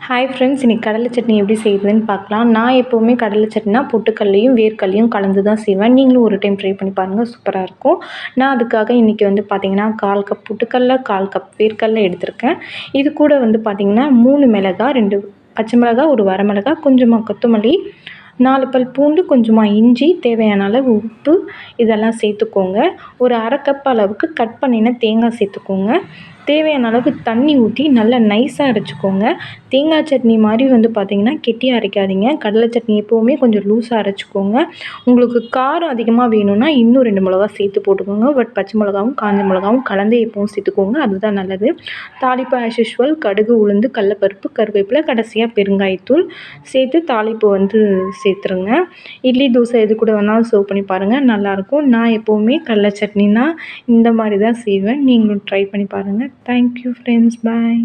Hi friends, இன்றைக்கி கடலை சட்னி எப்படி செய்யுதுன்னு பார்க்கலாம். நான் எப்போவுமே கடலை சட்னினா பொட்டுக்கல்லையும் வேர்க்கல்லையும் கலந்து தான் செய்வேன். நீங்களும் ஒரு டைம் ட்ரை பண்ணி பாருங்கள், சூப்பராக இருக்கும். நான் அதுக்காக இன்றைக்கி பார்த்திங்கன்னா 1/4 கப் பொட்டுக்கல்ல, 1/4 கப் வேர்க்கல்ல எடுத்திருக்கேன். இது கூட பார்த்திங்கன்னா 3 மிளகாய், 2 பச்சை மிளகாய், 1 வரமிளகாய், கொஞ்சமாக கொத்தமல்லி, 4 பல் பூண்டு, கொஞ்சமாக இஞ்சி, தேவையான அளவு உப்பு இதெல்லாம் சேர்த்துக்கோங்க. ஒரு 1/2 கப் அளவுக்கு கட் பண்ணின தேங்காய் சேர்த்துக்கோங்க. தேவையான அளவு தண்ணி ஊற்றி நல்லா நைஸாக அரைச்சிக்கோங்க. தேங்காய் சட்னி மாதிரி பார்த்திங்கன்னா கெட்டியாக அரைக்காதீங்க. கடலை சட்னி எப்போவுமே கொஞ்சம் லூஸாக அரைச்சிக்கோங்க. உங்களுக்கு காரம் அதிகமாக வேணும்னா இன்னும் 2 மிளகா சேர்த்து போட்டுக்கோங்க. பட் பச்சை மிளகாவும் காஞ்ச மிளகாவும் கலந்தே எப்பவும் சேர்த்துக்கோங்க, அதுதான் நல்லது. தாளிப்பு ஆஸ் யூஷுவல் கடுகு, உளுந்து, கடலப்பருப்பு, கருவேப்பிலை, கடைசியாக பெருங்காயத்தூள் சேர்த்து தாளிப்பு சேர்த்துருங்க. இட்லி, தோசை எது கூட வேணாலும் சர்வ் பண்ணி பாருங்கள், நல்லாயிருக்கும். நான் எப்போவுமே கடலை சட்னினா இந்த மாதிரி தான் செய்வேன். நீங்களும் ட்ரை பண்ணி பாருங்கள். தேங்க்யூ ஃப்ரெண்ட்ஸ், பாய்.